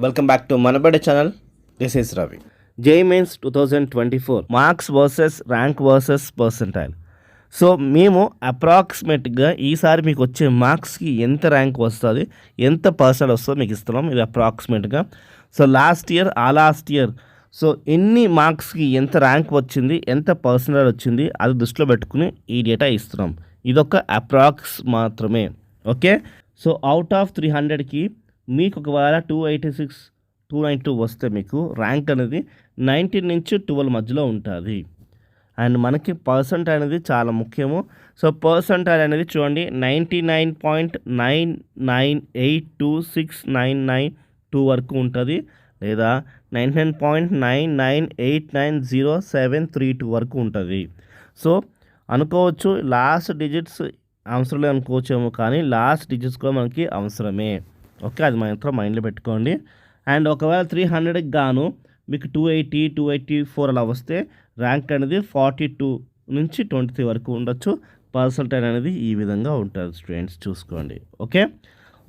Welcome back to Manabadi channel. This is Ravi. JEE mains 2024 marks versus rank versus percentile. So మేము అప్రాక్సిమేట్గా ఈసారి మీకు వచ్చే మార్క్స్కి ఎంత ర్యాంక్ వస్తుంది, ఎంత పర్సెంట్ వస్తుందో మీకు ఇస్తున్నాం. ఇది అప్రాక్సిమేట్గా. సో లాస్ట్ ఇయర్ సో ఎన్ని మార్క్స్కి ఎంత ర్యాంక్ వచ్చింది, ఎంత పర్సెంటైల్ వచ్చింది, అది దృష్టిలో పెట్టుకుని ఈ డేటా ఇస్తున్నాం. ఇదొక అప్రాక్స్ మాత్రమే. ఓకే. సో అవుట్ ఆఫ్ 300కి మీకు ఒకవేళ 286, 292 వస్తే మీకు ర్యాంక్ అనేది 19 నుంచి 12 మధ్యలో ఉంటుంది. అండ్ మనకి పర్సెంటైల్ అనేది చాలా ముఖ్యము. సో పర్సెంటైల్ అనేది చూడండి 99.9982699 వరకు ఉంటుంది, లేదా 99.99890732 వరకు ఉంటుంది. సో అనుకోవచ్చు లాస్ట్ డిజిట్స్ అవసరం లేదు అనుకోవచ్చేమో, కానీ లాస్ట్ డిజిట్స్ కూడా మనకి అవసరమే. ఓకే, అది మాత్రం మైండ్లో పెట్టుకోండి. అండ్ ఒకవేళ 300కి గాను మీకు 280, 284 అలా వస్తే ర్యాంక్ అనేది 42 నుంచి 23 వరకు ఉండొచ్చు. పర్సెంటైల్ అనేది ఈ విధంగా ఉంటుంది స్టూడెంట్స్, చూసుకోండి. ఓకే,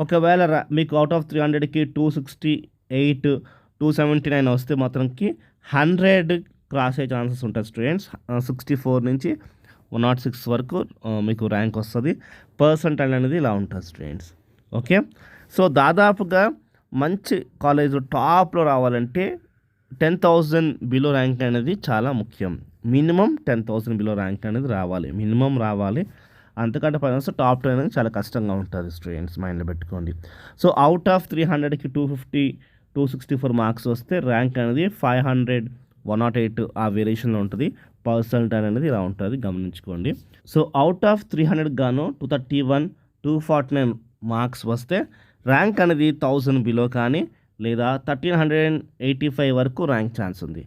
ఒకవేళ మీకు అవుట్ ఆఫ్ 300కి 268, 279 వస్తే మాత్రంకి 100 క్రాస్ అయ్యే ఛాన్సెస్ ఉంటాయి స్టూడెంట్స్. 64 నుంచి 106 వరకు మీకు ర్యాంక్ వస్తుంది. పర్సెంటైల్ అనేది ఇలా ఉంటుంది స్టూడెంట్స్. ఓకే, సో దాదాపుగా మంచి కాలేజ్ టాప్లో రావాలంటే 10,000 బిలో ర్యాంక్ అనేది చాలా ముఖ్యం. మినిమం 10,000 బిలో ర్యాంక్ అనేది రావాలి, మినిమం రావాలి. అంతకంటే పైన టాప్ 10 అనేది చాలా కష్టంగా ఉంటుంది స్టూడెంట్స్, మైండ్లో పెట్టుకోండి. సో అవుట్ ఆఫ్ 300కి 250, 264 మార్క్స్ వస్తే ర్యాంక్ అనేది 500, 108 ఆ వేరియేషన్లో ఉంటుంది. పర్సెంటైల్ అనేది ఇలా ఉంటుంది, గమనించుకోండి. సో అవుట్ ఆఫ్ 300కి గాను 231, 249 మార్క్స్ వస్తే ర్యాంక్ అనేది 1000 బిలో కానీ లేదా 1385 వరకు ర్యాంక్ ఛాన్స్ ఉంది.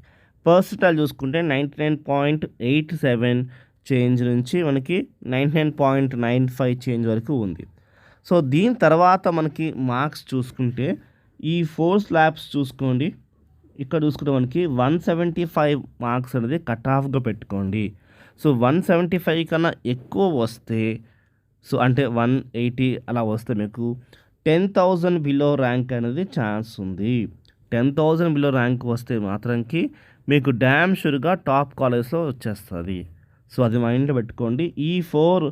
పర్సెంటైల్ చూసుకుంటే 99.87 చేంజ్ నుంచి మనకి 99.95 చేంజ్ వరకు ఉంది. సో దీని తర్వాత మనకి మార్క్స్ చూసుకుంటే ఈ 4 స్లాబ్స్ చూసుకోండి. ఇక్కడ చూసుకుంటే మనకి 175 మార్క్స్ అనేది కట్ ఆఫ్గా పెట్టుకోండి. సో 175 కన్నా ఎక్కువ వస్తే, సో అంటే 180 అలా వస్తే మీకు 10,000 బిలో ర్యాంక్ అనేది ఛాన్స్ ఉంది. 10,000 బిలో ర్యాంక్ వస్తే మాత్రంకి మీకు డ్యామ్ షూర్గా టాప్ కాలేజ్లో వచ్చేస్తుంది. సో అది మైండ్లో పెట్టుకోండి. ఈ 4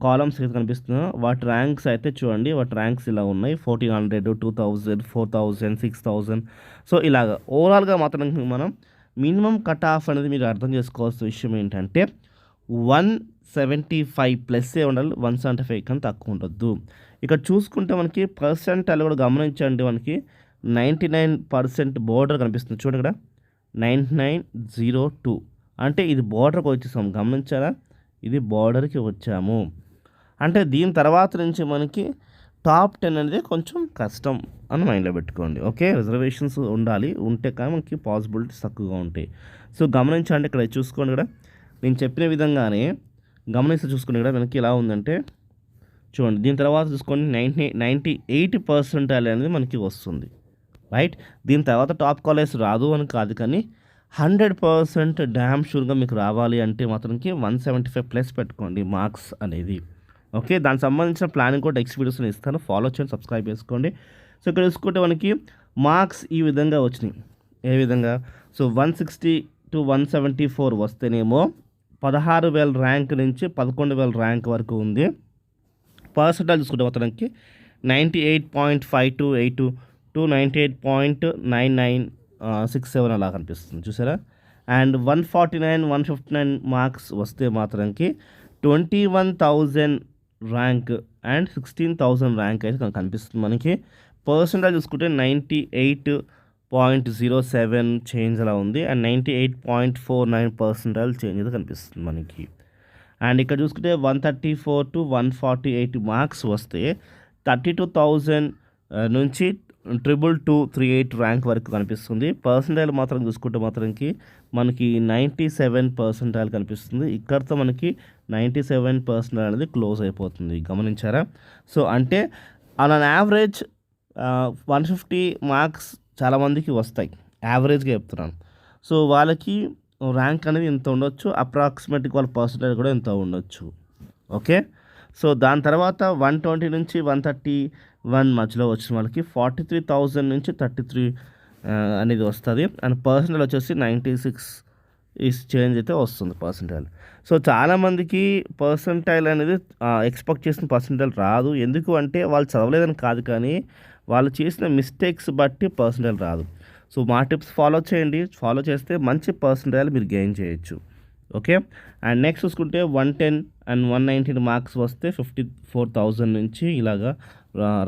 కాలమ్స్ అయితే కనిపిస్తున్నాయో వాటి ర్యాంక్స్ అయితే చూడండి. వాటి ర్యాంక్స్ ఇలా ఉన్నాయి: 1400, 2000, 4000, 6000. సో ఇలాగ ఓవరాల్గా మాత్రం మనం మినిమం కట్ ఆఫ్ అనేది మీరు అర్థం చేసుకోవాల్సిన విషయం ఏంటంటే 175 ప్లస్సే ఉండాలి, 175 కన్నా తక్కువ ఉండొద్దు. ఇక్కడ చూసుకుంటే మనకి పర్సెంటైల్ కూడా గమనించండి. మనకి 99% బోర్డర్ కనిపిస్తుంది చూడండి. ఇక్కడ 9902 అంటే ఇది బోర్డర్కి వచ్చేసాము, గమనించారా? ఇది బోర్డర్కి వచ్చాము అంటే దీని తర్వాత నుంచి మనకి టాప్ 10 అనేది కొంచెం కష్టం అని మైండ్లో పెట్టుకోండి. ఓకే, రిజర్వేషన్స్ ఉండాలి, ఉంటే కానీ మనకి పాసిబిలిటీస్ తక్కువగా ఉంటాయి. సో గమనించండి, ఇక్కడ చూసుకోండి. ఇక్కడ నేను చెప్పిన విధంగానే గమనిస్తే చూసుకోండి. ఇక్కడ మనకి ఎలా ఉందంటే చూడండి, దీని తర్వాత చూసుకోండి 98% అనేది మనకి వస్తుంది, రైట్. దీని తర్వాత టాప్ కాలేజ్ రాదు అని కాదు, కానీ 100% డ్యామ్ షూర్గా మీకు రావాలి అంటే మాత్రంకి 175 ప్లస్ పెట్టుకోండి మార్క్స్ అనేది. ఓకే, దానికి సంబంధించిన ప్లానింగ్ కూడా నెక్స్ట్ వీడియోస్లో ఇస్తాను, ఫాలో చేయండి, సబ్స్క్రైబ్ చేసుకోండి. సో ఇక్కడ చూసుకుంటే మనకి మార్క్స్ ఈ విధంగా వచ్చినాయి. ఏ విధంగా? సో 160 to 174 వస్తేనేమో 16,000 ర్యాంక్ నుంచి 11,000 ర్యాంక్ వరకు ఉంది. పర్సెంటైల్ చూసుకుంటే మొత్తానికి 98.5282 to 98.9967 అలా కనిపిస్తుంది, చూసారా? అండ్ 149, 159 మార్క్స్ వస్తే మాత్రంకి 21,000 ర్యాంక్ అండ్ 16,000 ర్యాంక్ అయితే కనిపిస్తుంది మనకి. పర్సెంటైల్ చూసుకుంటే 98.07 చేంజ్ అలా ఉంది, అండ్ 98.49% చేంజ్ అయితే కనిపిస్తుంది మనకి. అండ్ ఇక్కడ చూసుకుంటే 134 to 148 మార్క్స్ వస్తే 32,000 నుంచి 22238 ర్యాంక్ వరకు కనిపిస్తుంది. పర్సెంటైల్ మాత్రం చూసుకుంటే మాత్రంకి మనకి 97% కనిపిస్తుంది. ఇక్కడితో మనకి 97% అనేది క్లోజ్ అయిపోతుంది, గమనించారా? సో అంటే ఆన్ యావరేజ్ 150 మార్క్స్ చాలామందికి వస్తాయి, యావరేజ్గా చెప్తున్నాను. సో వాళ్ళకి ర్యాంక్ అనేది ఇంత ఉండొచ్చు, అప్రాక్సిమేట్గా వాళ్ళ పర్సెంటేజ్ కూడా ఇంత ఉండొచ్చు. ఓకే, సో దాని తర్వాత 120 నుంచి 130 వన్ మధ్యలో వచ్చిన వాళ్ళకి 43,000 నుంచి 33 అనేది వస్తుంది. అండ్ పర్సెంటేజ్ వచ్చేసి 96 ఈ చేంజ్ అయితే వస్తుంది పర్సెంటైల్. సో చాలామందికి పర్సెంటైల్ అనేది ఎక్స్పెక్ట్ చేసిన పర్సెంటైల్ రాదు. ఎందుకు అంటే వాళ్ళు చదవలేదని కాదు, కానీ వాళ్ళు చేసిన మిస్టేక్స్ బట్టి పర్సెంటైల్ రాదు. సో మా టిప్స్ ఫాలో చేయండి. ఫాలో చేస్తే మంచి పర్సెంటైల్ మీరు గెయిన్ చేయొచ్చు. ఓకే. అండ్ నెక్స్ట్ చూసుకుంటే 110 అండ్ 119 మార్క్స్ వస్తే 54,000 నుంచి ఇలాగా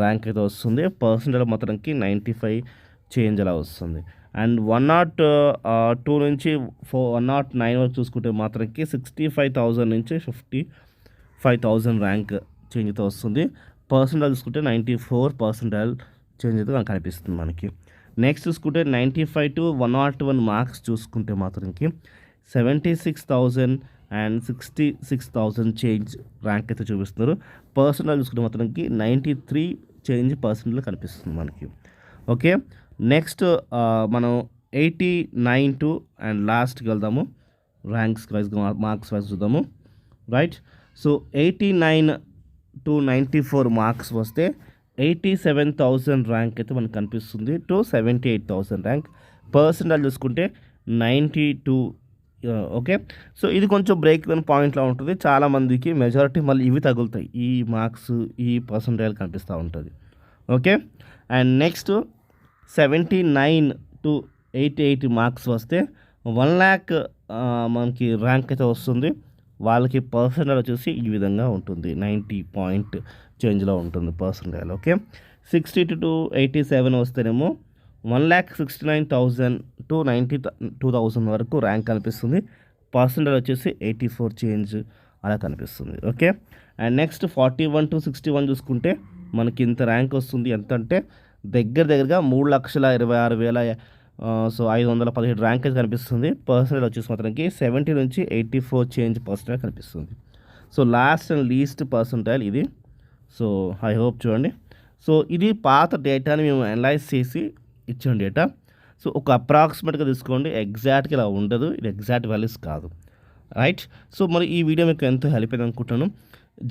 ర్యాంక్ అయితే వస్తుంది. పర్సెంటైల్ మాత్రంకి 95 చేంజ్ అలా వస్తుంది. అండ్ 102 నుంచి 109 వరకు చూసుకుంటే మాత్రంకి 65,000 నుంచి 55,000 ర్యాంక్ చేంజ్ అయితే వస్తుంది. పర్సెంటైల్ చూసుకుంటే 94 పర్సెంటైల్ చేంజ్ అయితే మనకు కనిపిస్తుంది మనకి. నెక్స్ట్ చూసుకుంటే 95 to 101 మార్క్స్ చూసుకుంటే మాత్రంకి 76,000 అండ్ 66,000 చేంజ్ ర్యాంక్ అయితే చూపిస్తున్నారు. పర్సెంటైల్ చూసుకుంటే మాత్రంకి 93 చేంజ్ పర్సెంటైల్ కనిపిస్తుంది మనకి. ఓకే. నెక్స్ట్ మనం 89 టు అండ్ లాస్ట్కి వెళ్దాము. ర్యాంక్స్ వైజ్గా మార్క్స్ వైజ్ చూద్దాము. రైట్. సో 89 to 94 మార్క్స్ వస్తే 87,000 ర్యాంక్ అయితే మనకు కనిపిస్తుంది టు 78,000 ర్యాంక్. పర్సెంటైల్ చూసుకుంటే 92. ఓకే. సో ఇది కొంచెం బ్రేక్ ఇన్ పాయింట్లో ఉంటుంది. చాలామందికి మెజారిటీ మళ్ళీ ఇవి తగులుతాయి, ఈ మార్క్స్ ఈ పర్సెంటైల్ కనిపిస్తూ ఉంటుంది. Okay. And next 79 to 88 marks వస్తే 1,00,000 మనకి ర్యాంక్ అయితే వస్తుంది. వాళ్ళకి పర్సెంటైల్ వచ్చేసి ఈ విధంగా ఉంటుంది, 90 పాయింట్ చేంజ్లో ఉంటుంది పర్సెంటైల్. ఓకే. 60 to 87 వస్తేనేమో 1,69,000 to 92,000 వరకు ర్యాంక్ కనిపిస్తుంది. పర్సెంటైల్ వచ్చేసి 84 చేంజ్ అలా కనిపిస్తుంది. ఓకే. అండ్ నెక్స్ట్ 41 to 61 చూసుకుంటే మనకి ఇంత ర్యాంక్ వస్తుంది. ఎంత అంటే దగ్గరగా 3,26,000 సో 517 ర్యాంక్ అయితే కనిపిస్తుంది. పర్సెంటైల్ వచ్చేసి మాత్రానికి 70 నుంచి 84 చేంజ్ పర్సెంటైల్ కనిపిస్తుంది. So last and least percentile ఇది. సో ఐ హోప్ చూడండి. సో ఇది పాత డేటాని మేము అనలైజ్ చేసి ఇచ్చిన డేటా. సో ఒక అప్రాక్సిమేట్గా తీసుకోండి, ఎగ్జాక్ట్గా ఇలా ఉండదు, ఇది ఎగ్జాక్ట్ వాల్యూస్ కాదు. రైట్. సో మరి ఈ వీడియో మీకు ఎంతో హెల్ప్ అయింది అనుకుంటున్నాను.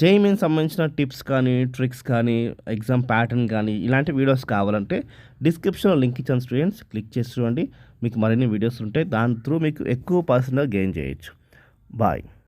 జేఈఈ మెయిన్స్ సంబంధించిన టిప్స్ కానీ ట్రిక్స్ కానీ ఎగ్జామ్ ప్యాటర్న్ కానీ ఇలాంటి వీడియోస్ కావాలంటే డిస్క్రిప్షన్లో లింక్ ఇచ్చాను స్టూడెంట్స్, క్లిక్ చేసి చూడండి. మీకు మరిన్ని వీడియోస్ ఉంటాయి, దాని త్రూ మీకు ఎక్కువ పర్సెంటేజ్ గెయిన్ చేయొచ్చు. బాయ్.